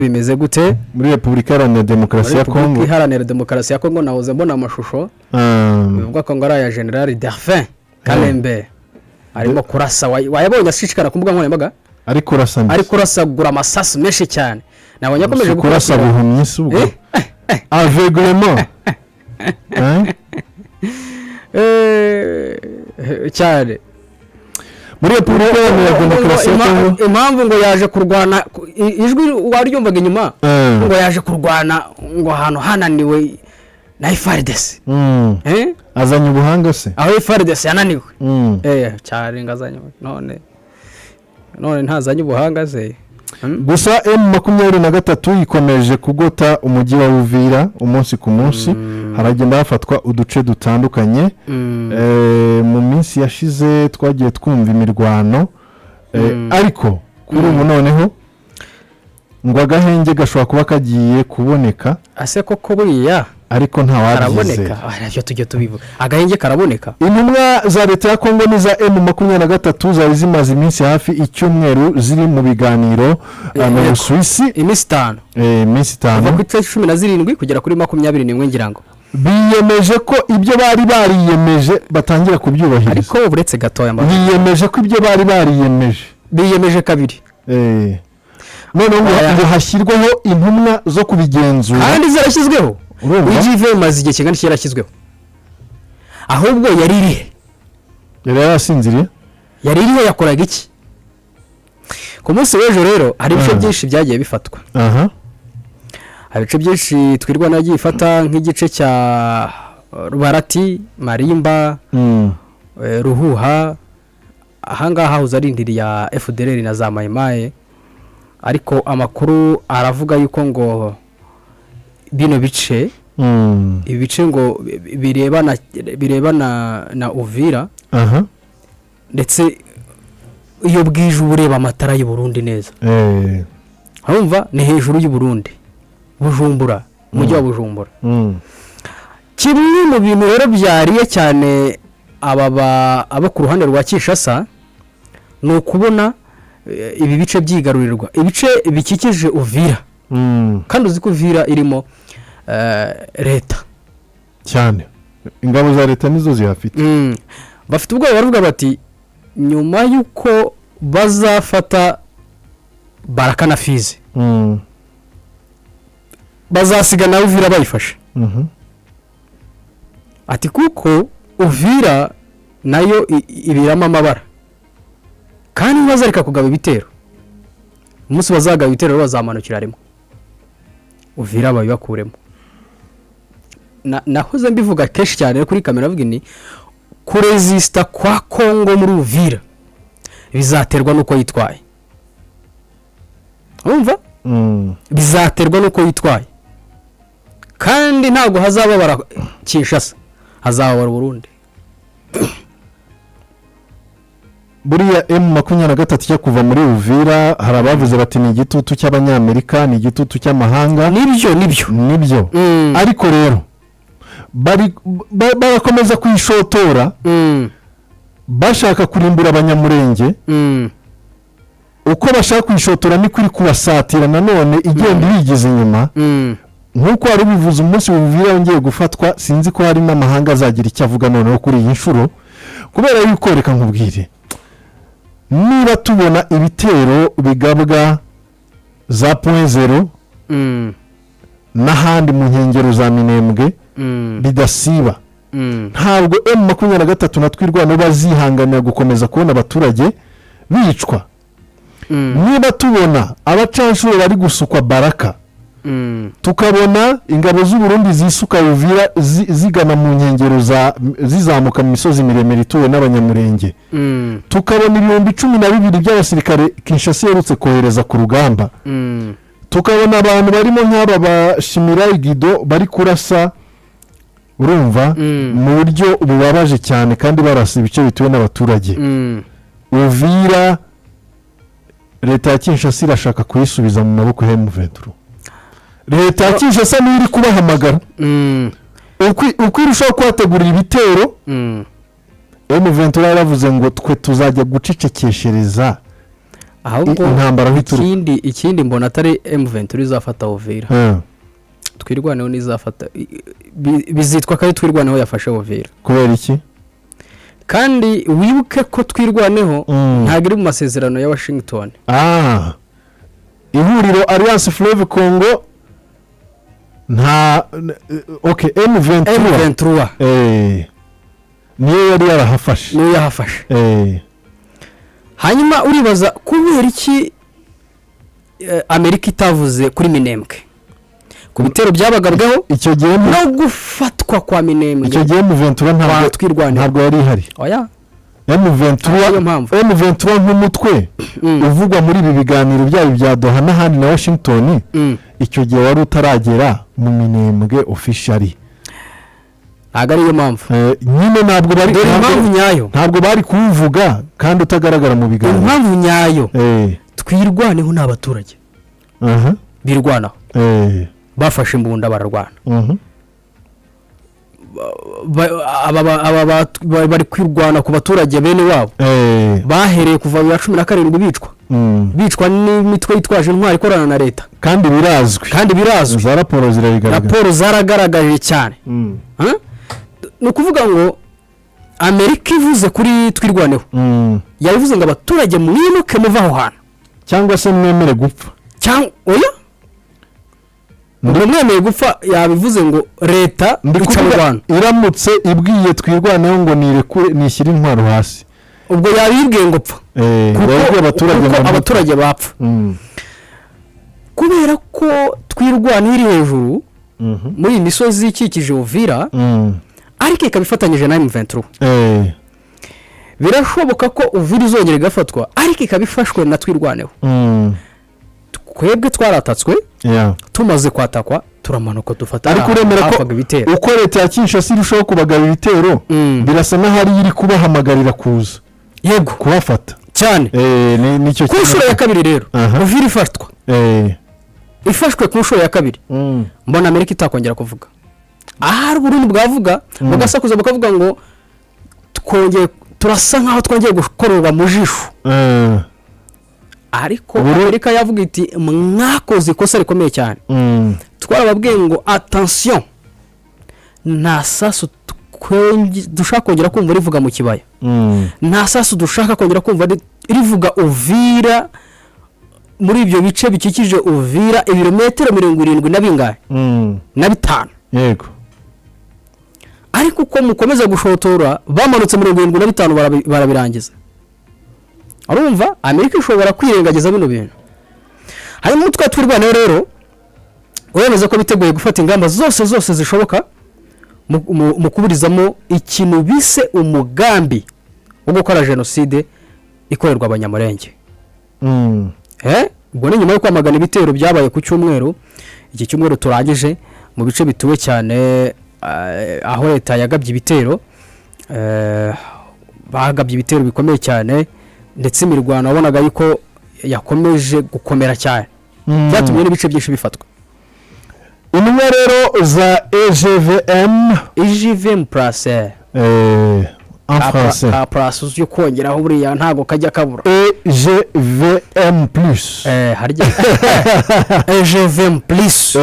bimeze gute muri Repubulika Iharanira Demokarasi ya Kongo. Repubulika Iharanira Demokarasi ya Kongo nahoze mbona amashusho bivuga ko ngo ari aya General Dauphin Kalembe arimo kurasa wayabonye ashishikara ku mbuga nkoranyambaga ari kurasagura amasasu menshi cyane nabonye akomeje kurasa buhumyi subwo aveuglement cyane muri Repubulika Iharanira Demokarasi ya Kongo. Impamvu ngo yaje kurwana ijwi waryumvaga inyuma ngo yaje kurwana ngo ahantu hananiwe na FARDC azanye ubuhanga se aho FARDC yananiwe cyane ngazanye none ntazanye ubuhanga se gusa M23 ikomeje kugota umujyi wa Uvira umunsi ku munsi haragenda hafatwa uduce dutandukanye mu minsi yashize twagiye twumva imirwano ariko kuri ubu noneho ngo agahenge gashobora kuba kagiye kuboneka ase koko buriya ariko nta waraboneka arabyo tujye tubivuga agahenge karaboneka. Intumwa za leta ya Kongo n'iza M23 zari zimaze iminsi hafi icyumweru ziri mu biganiro mu Suisse iminsi 5 kuva ku 17 kugera kuri 21 ngira ngo biyemeje ko ibyo bari bariyemeje batangira kubyubahiriza ariko buretse gatoya biyemeje ko ibyo bari biyemeje kabiri none ngo hashyirwaho intumwa zo kubigenzura kandi zarashyizweho ugive maze igihe kingana cyarashyizweho ahubwo yari yasinziriye yakoraga iki ku munsi w'ejo rero hari ibice byinshi byagiye bifatwa hari ibice byinshi twirwa nagiye ifata nk'igice cya Rubarati Marimba Ruhuha ahangaha uzarindiriye ya FDLR na za Mayimaye ariko amakuru aravuga yuko ngo bino bice ibice ngo birebana na Uvira ndetse iyo bwije ubureba amatara y'u Burundi neza urumva ni hejuru y'u Burundi Bujumbura umujyi wa Bujumbura kimwe mu bintu rero byariye cyane abo ku ruhande rwa Kinshasa ni ukubona ibi bice byigarurirwa ibice bikikije Uvira kandi uzi ko Uvira irimo leta cyane ingabo za leta nizo zihafite bafite ubwo baravuga bati nyuma yuko bazafata Baraka na Fizi bazasiga na Uvira bayifashe ati kuko Uvira nayo ibirama amabara kandi bazareka kugaba ibitero umunsi bazagaba ibitero bazamanukira rimwe Uvira babibakuremo nahoze mbivuga kenshi cyane kuri kamera avuga ni kuresista kwa Kongo muri Uvira bizaterwa nuko yitwaye umva bizaterwa nuko yitwaye kandi ntago hazababara Kinshasa hazababara Burundi buriya M23 cyo kuva muri Uvira hari abavuze bati ni igitutu cy'abanyamerika ni igitutu cy'amahanga nibyo ariko rero barakomeza kwishotora bashaka kurimbura abanyamurenge uko bashaka kwishotora ni kuri kubasatira nanone igenda bigize inyuma nkuko ari bivuze umunsi Uvira yongeye gufatwa sinzi ko hari n'amahanga azagira icyo avuga none kuri iyi nshuro kubera yuko reka nkubwire niba tubona ibitero bigabwa za .0 n'ahandi mu nkengero za Minembwe bidasiba ntabwo M23 natwirwana bazihanganira gukomeza kubona abaturage bicwa niba tubona abacanshuro bari gusukwa Baraka tukabona ingabo z'u Burundi zisuka Uvira zigana mu nkengero zizamuka mu misozi miremire ituwe n'abanyamurenge tukabona 12,000 by'abasirikare Kinshasa yerutse kohereza ku rugamba tukabona abantu barimo nk'aba bashimira Igido bari kurasa urumva mu buryo bubabaje cyane kandi barasa ibice bituwe n'abaturage Uvira leta ya Kinshasa irashaka kuyisubiza mu maboko ya M23 leta ya Kinshasa niri kubahamagara uko irushaho kwategura ibitero M23 yaravuze ngo twe tuzajya gucecekeshereza ahubwo intambara bituruka. ikindi mbona atari M23 izafata Uvira, twirwaneho n'izafata bizitwa ko ari twirwaneho yafashe Uvira. kubera iki? kandi wibuke ko twirwaneho ntabwo iri mu masezerano ya Washington. ihuriro Alliance Fleuve Congo nta M23 niyo yari yarahafashe. hanyuma uribaza kubera iki Amerika itavuze kuri Minembwe ku bitero byabagabweho icyo gihe no gufatwa kwa Minembwe. icyo gihe M23 ntabwo yari ihari. oya M23 nk'umutwe uvugwa muri ibi biganiro byabo bya Doha n'ahandi na Washington, icyo gihe wari utaragera mu Minembwe officially. ntabwo ariyo mpamvu nyine ntabwo bari kuvuga kandi utagaragara mu biganiro. impamvu nyayo twirwaneho n'abaturage birwanaho bafashe imbunda bararwana. bari kwirwana ku baturage bene wabo bahereye kuva 2017 bicwa n'imitwe yitwaje intwari ikorana na leta, kandi birazwi za raporo zaragaragaje cyane. ni ukuvuga ngo Amerika ivuze kuri twirwaneho yavuze ngo abaturage mwimuke muva aho hantu cyangwa se mwemere gupfa oya mwemeye gupfa. yabivuze ngo leta ica mu Rwanda iramutse ibwiye twirwaneho ngo nishyire intwaro hasi, ubwo yabibwiye ngo pfa kuko abaturage bapfa. kubera ko twirwaneho iri hejuru muri iyi misozi ikikije Uvira, ariko ikabifatanyije na M23. birashoboka ko Uvira izongera igafatwa ariko ikabifashwe na twirwaneho. twebwe twaratatswe tumaze kwatakwa turamanuka dufata. ariko uremera ko uko leta ya Kinshasa irushaho kubagaba ibitero birasa n'ahari iri kubahamagarira kuza yego kubafata cyane. nicyo ku nshuro ya kabiri rero Uvira ifatwa ifashwe ku nshuro ya kabiri, mbona Amerika itakongera kuvuga. ahari Burundi bwavuga bagasakuza bakavuga ngo turasa nkaho twongeye gukororwa mu jisho. ariko Amerika yavuga iti mwakoze ikosa rikomeye cyane. twarababwiye ngo attention, nta sasu dushaka kongera kumva rivuga mu kibaya, nta sasu dushaka kongera kumva rivuga Uvira muri ibyo bice bikikije Uvira ibirometero 75 na 5. yego ariko uko mukomeza gushotora bamanutse 75 barabirangiza. arumva Amerika ishobora kwirengagiza bino bintu. hanyuma utwa twirwaneho rero uremeza ko biteguye gufata ingamba zose zishoboka mu kuburizamo ikintu bise umugambi wo gukora jenoside ikorerwa abanyamurenge. ubwo ni nyuma yo kwamagana ibitero byabaye ku cyumweru. iki cyumweru turangije mu bice bituwe cyane aho leta yagabye ibitero, bagabye ibitero bikomeye cyane, ndetse imirwano wabonaga yuko yakomeje gukomera cyane, byatumye n'ibice byinshi bifatwa. intumwa rero za EGVM Place en français Place yo kongeraho buriya ntago kajya kabura. EGVM plus harya EGVM plus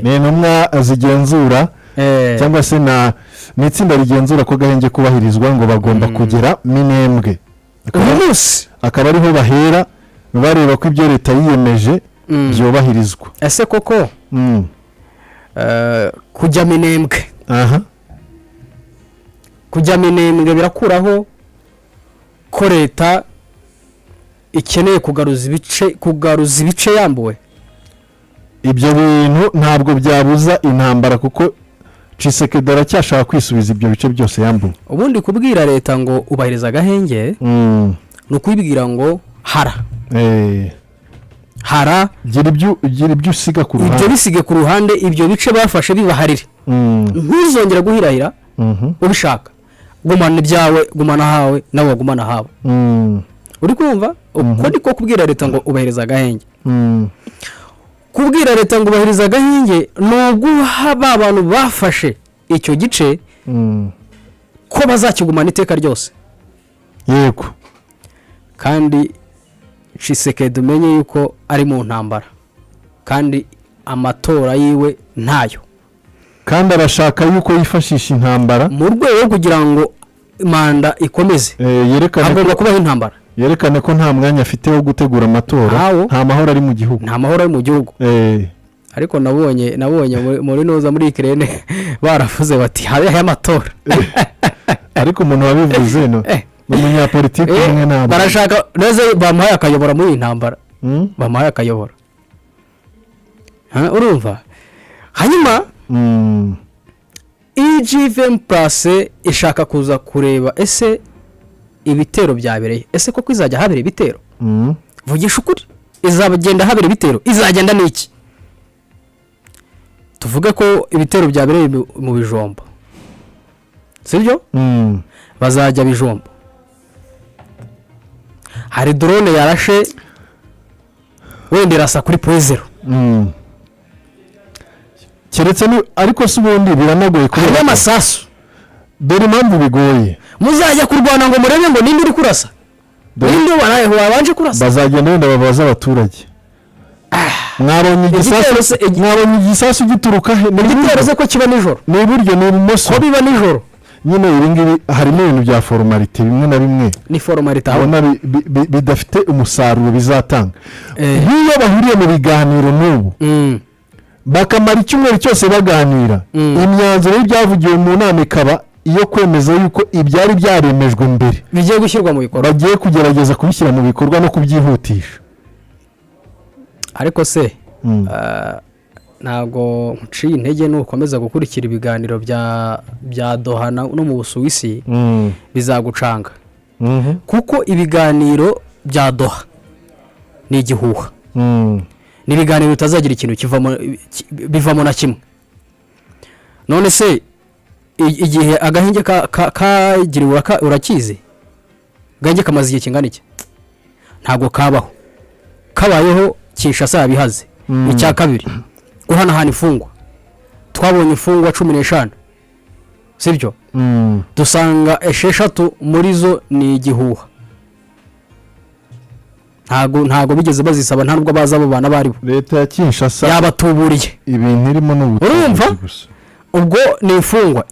ni intumwa zigenzura cyangwa se n'itsinda rigenzura ko gahenge kubahirizwa ngo bagomba kugera Minembwe. akaba ariho bahera bareba ko ibyo leta yiyemeje byobahirizwa. ese koko kujya Minembwe kujya Minembwe birakuraho ko leta ikeneye kugaruza ibice yambuwe? ibyo bintu ntabwo byabuza intambara kuko Tshisekedi aracyashaka kwisubiza ibyo bice byose yambuwe. ubundi kubwira leta ngo ubahiriza agahenge no kwibwira ngo hara gira ibyo usiga ku ruhande, ibyo bisige ku ruhande, ibyo bice bafashe bibaharire, ntuzongera guhirahira. ubishaka gumana ibyawe, gumana hawe nawe wagumana hawe. uri kumva uko niko kubwira leta ngo ubahiriza agahenge. kubwira leta ngo ubahiriza agahenge nubwo haba abantu bafashe icyo gice ko bazakigumana iteka ryose. yego kandi Tshisekedi umenye yuko ari mu ntambara kandi amatora yiwe ntayo, kandi arashaka yuko yifashisha intambara mu rwego rwo kugira ngo manda ikomeze, agomba kubaho intambara, yerekane ko nta mwanya afite wo gutegura amatora, nta mahoro ari mu gihugu, nta mahoro ari mu gihugu. Ariko nabonye muri noza muri Ukraine baravuze bati habe amatora. Ariko umuntu wabivuze no umunyapolitiki umwe nabo barashaka neza bamuhaye akayobora muri intambara, bamuhaye akayobora, urumva. Hanyuma EGVM Plus ishaka kuza kureba ese ibitero byabereye, ese koko izajya habera ibitero, vugisha ukuri, izabagenda habera ibitero, izagenda n'iki? Tuvuge ko ibitero byabereye mu Bijombo, sibyo? Bazajya Bijombo, hari drone yarashe wenda irasa kuri Poezero, keretse ariko si ubundi biranagoye kubera amasasu. Dore impamvu bigoye, muzajya kurwana ngo murebe ngo ninde uri kurasa, ninde wabanje kurasa. Bazagenda wenda babaza abaturage, mwabonye igisasu gituruka he? Igitero ko kiba nijoro, ni iburyo ni ibumoso, ko biba nijoro. Nyine ibi ngibi harimo ibintu bya formalite bimwe na bimwe, ni formalite abona bidafite umusaruro bizatanga. Nk'iyo bahuriye mu biganiro n'ubu bakamara icyumweru cyose baganira, imyanzuro y'ibyavugiwe mu nama ikaba iyo kwemeza yuko ibyari byaremejwe mbere bigiye gushyirwa mu bikorwa, bagiye kugerageza kubishyira mu bikorwa no kubyihutisha. Ariko se ntabwo nciye intege nukomeza gukurikira ibiganiro bya Doha no mu Busuwisi bizagucanga, kuko ibiganiro bya Doha ni igihuha, ni ibiganiro bitazagira ikintu bivamo na kimwe. None se igihe agahinge kagiriwe urakizi, gange kamaze igihe kingana iki? Ntabwo kabaho, kabayeho Kinshasa yabihaze. Icya kabiri guhanahana ifungwa, twabonye ifungwa 15, sibyo? Dusanga 6 muri zo ni igihuha, ntago bigeze bazisaba, nta nubwo baza abo bana bari bo. Leta ya Kinshasa yabatuburiye ibintu irimo n'ubutumwa gusa, ubwo ni ifungwa.